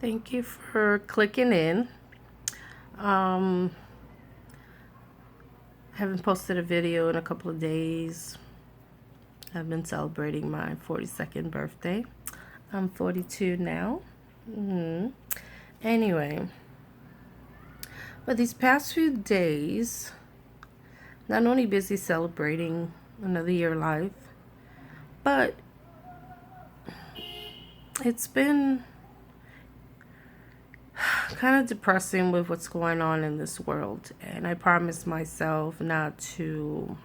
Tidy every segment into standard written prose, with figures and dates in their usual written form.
Thank you for clicking in. I haven't posted a video in a couple of days. I've been celebrating my 42nd birthday. I'm 42 now. Anyway, but these past few days, not only busy celebrating another year of life, but it's been kind of depressing with what's going on in this world. And I promised myself not to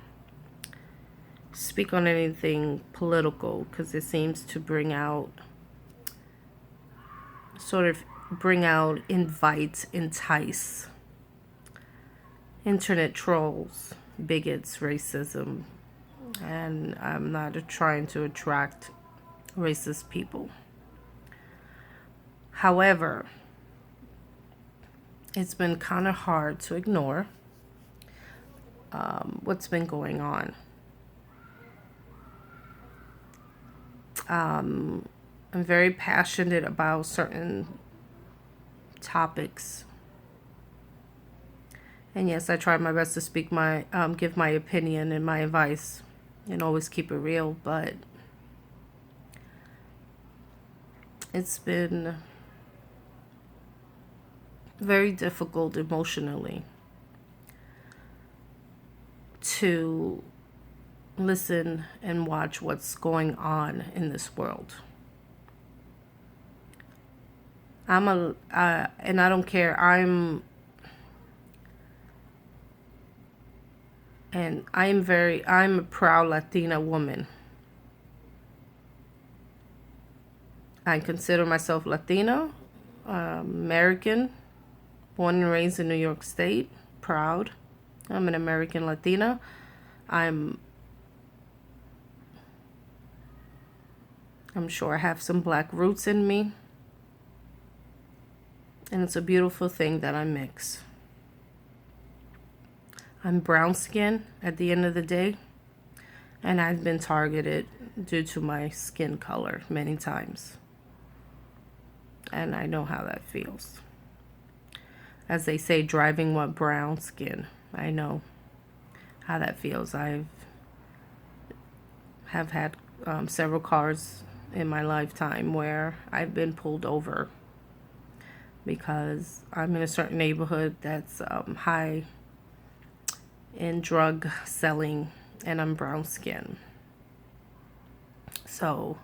speak on anything political because it seems to bring out, invite, entice internet trolls, bigots, racism, and I'm not trying to attract racist people. However, it's been kind of hard to ignore what's been going on. I'm very passionate about certain topics, and yes, I try my best to give my opinion and my advice, and always keep it real. But it's been very difficult emotionally to listen and watch what's going on in this world. And I don't care. I'm a proud Latina woman. I consider myself Latina, American, born and raised in New York State, proud. I'm an American Latina. I'm sure I have some black roots in me. And it's a beautiful thing that I mix. I'm brown skin at the end of the day. And I've been targeted due to my skin color many times. And I know how that feels. As they say, driving with brown skin. I know how that feels. I have had several cars in my lifetime where I've been pulled over because I'm in a certain neighborhood that's high in drug selling, and I'm brown skin. So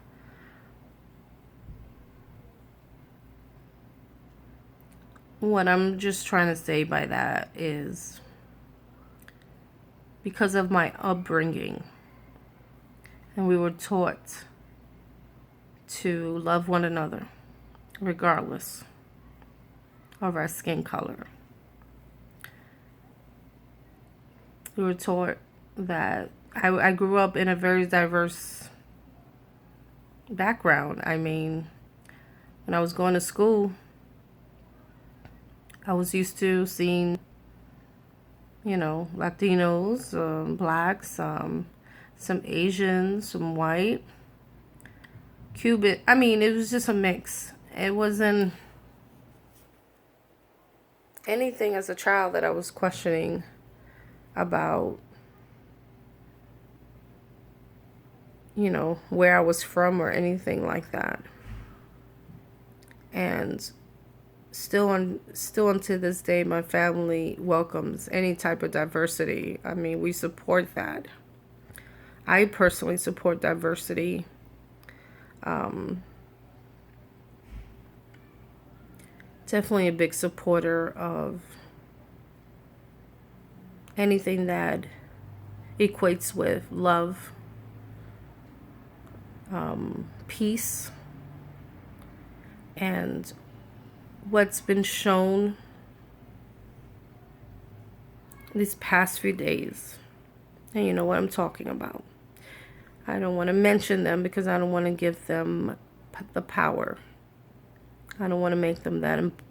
what I'm just trying to say by that is, because of my upbringing, and we were taught to love one another regardless of our skin color. We were taught that I grew up in a very diverse background. I mean, when I was going to school, I was used to seeing, Latinos, blacks, some Asians, some white, Cuban. I mean, it was just a mix. It wasn't anything as a child that I was questioning about, where I was from or anything like that. And still unto this day, my family welcomes any type of diversity. I mean, we support that. I personally support diversity. Definitely a big supporter of anything that equates with love, peace, and what's been shown these past few days. And you know what I'm talking about. I don't want to mention them because I don't want to give them the power. I don't want to make them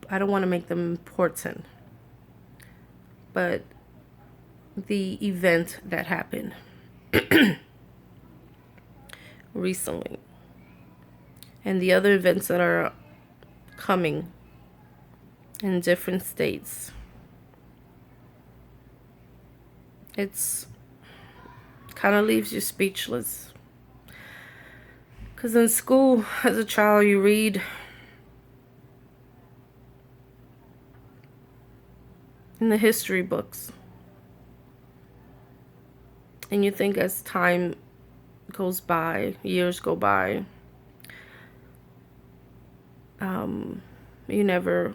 I don't want to make them important. But the event that happened recently, and the other events that are coming in different states. It's kind of leaves you speechless. Because in school, as a child, you read in the history books. And you think as time goes by, years go by, you never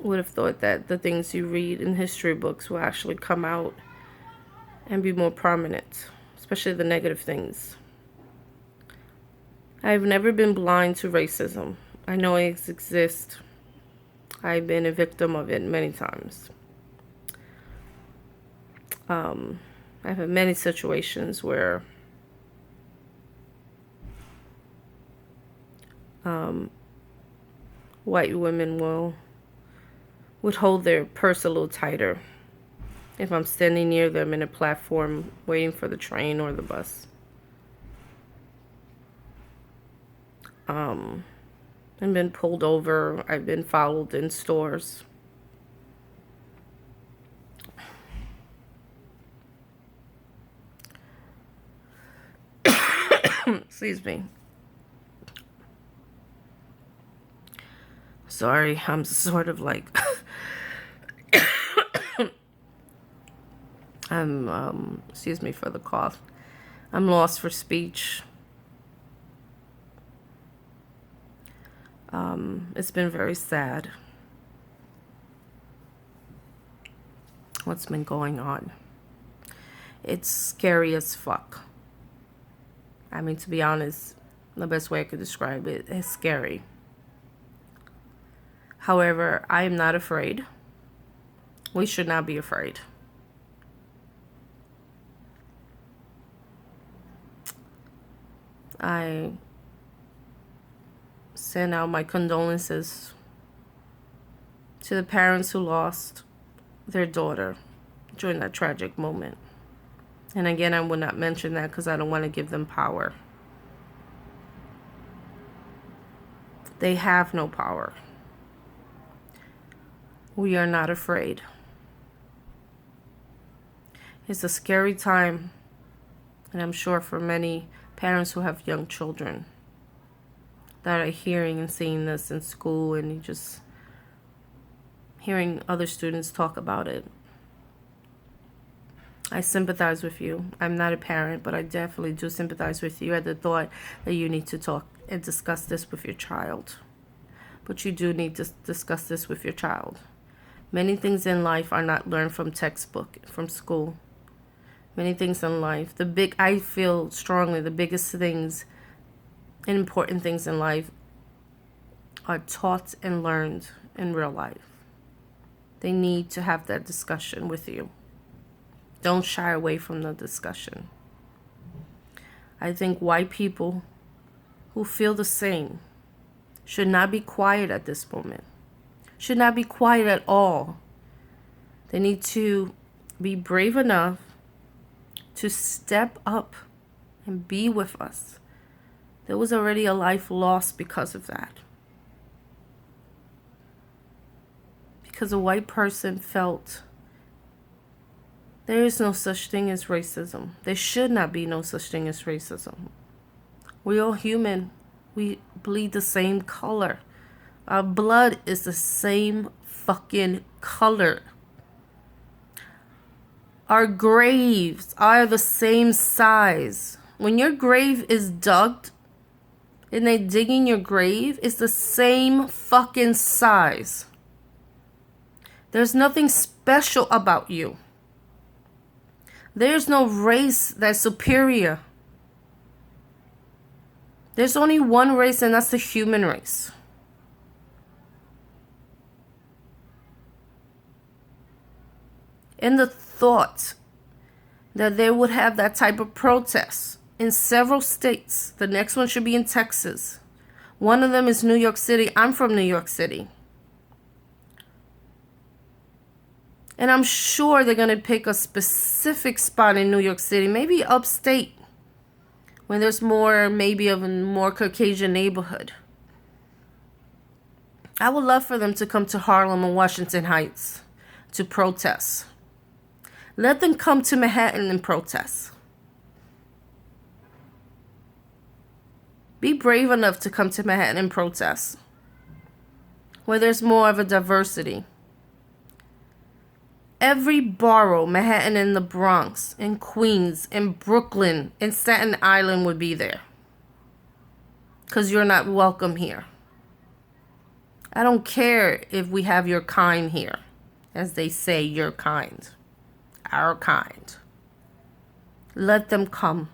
would have thought that the things you read in history books will actually come out and be more prominent, especially the negative things. I've never been blind to racism. I know it exists. I've been a victim of it many times. I've had many situations where white women would hold their purse a little tighter if I'm standing near them in a platform waiting for the train or the bus. I've been pulled over. I've been followed in stores. Excuse me. Sorry, I'm sort of like excuse me for the cough. I'm lost for speech. It's been very sad what's been going on. It's scary as fuck. I mean, to be honest, the best way I could describe it is scary. However, I am not afraid. We should not be afraid. I send out my condolences to the parents who lost their daughter during that tragic moment. And again, I will not mention that because I don't want to give them power. They have no power. We are not afraid. It's a scary time, and I'm sure for many parents who have young children that are hearing and seeing this in school and just hearing other students talk about it. I sympathize with you. I'm not a parent, but I definitely do sympathize with you at the thought that you need to talk and discuss this with your child. But you do need to discuss this with your child. Many things in life are not learned from textbook, from school. Many things in life. I feel strongly the biggest things and important things in life are taught and learned in real life. They need to have that discussion with you. Don't shy away from the discussion. I think white people who feel the same should not be quiet at this moment. Should not be quiet at all. They need to be brave enough to step up and be with us. There was already a life lost because of that. Because a white person felt there is no such thing as racism. There should not be no such thing as racism. We're all human. We bleed the same color. Our blood is the same fucking color. Our graves are the same size. When your grave is dug and they digging your grave, it's the same fucking size. There's nothing special about you. There's no race that's superior. There's only one race, and that's the human race. And the thought that they would have that type of protest in several states. The next one should be in Texas. One of them is New York City. I'm from New York City. And I'm sure they're going to pick a specific spot in New York City, maybe upstate, when there's more, maybe of a more Caucasian neighborhood. I would love for them to come to Harlem and Washington Heights to protest. Let them come to Manhattan and protest. Be brave enough to come to Manhattan and protest, where there's more of a diversity. Every borough, Manhattan and the Bronx, in Queens, in Brooklyn, in Staten Island would be there. Because you're not welcome here. I don't care if we have your kind here. As they say, your kind. Our kind. Let them come.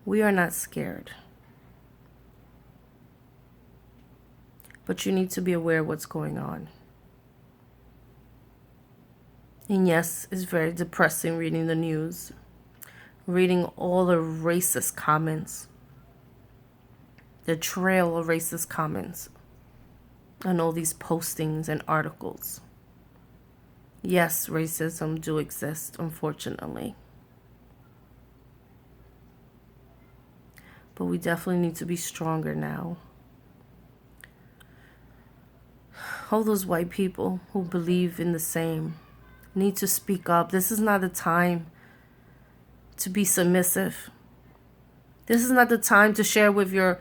We are not scared. But you need to be aware of what's going on. And yes, it's very depressing reading the news. Reading all the racist comments. The trail of racist comments. And all these postings and articles. Yes, racism do exist, unfortunately. But we definitely need to be stronger now. All those white people who believe in the same need to speak up. This is not the time to be submissive. This is not the time to share with your,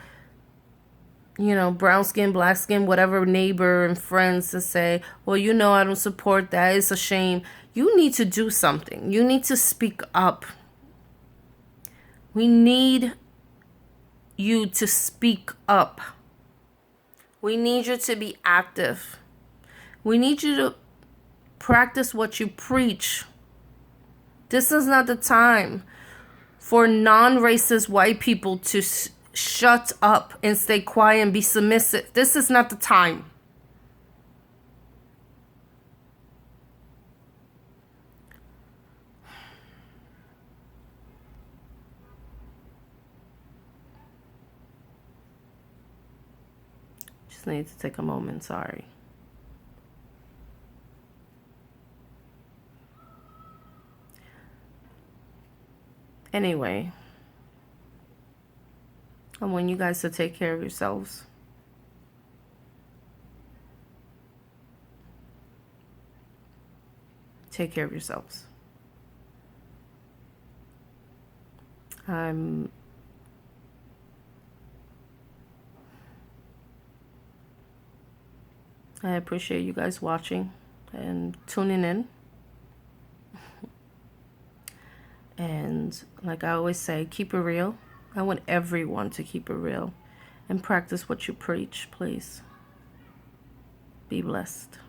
brown skin, black skin, whatever neighbor and friends to say, well, I don't support that. It's a shame. You need to do something. You need to speak up. We need you to speak up. We need you to be active. We need you to practice what you preach. This is not the time for non-racist white people to shut up and stay quiet and be submissive. This is not the time. Just need to take a moment, sorry. Anyway, I want you guys to take care of yourselves. Take care of yourselves. I appreciate you guys watching and tuning in. And like I always say, keep it real. I want everyone to keep it real and practice what you preach, please. Be blessed.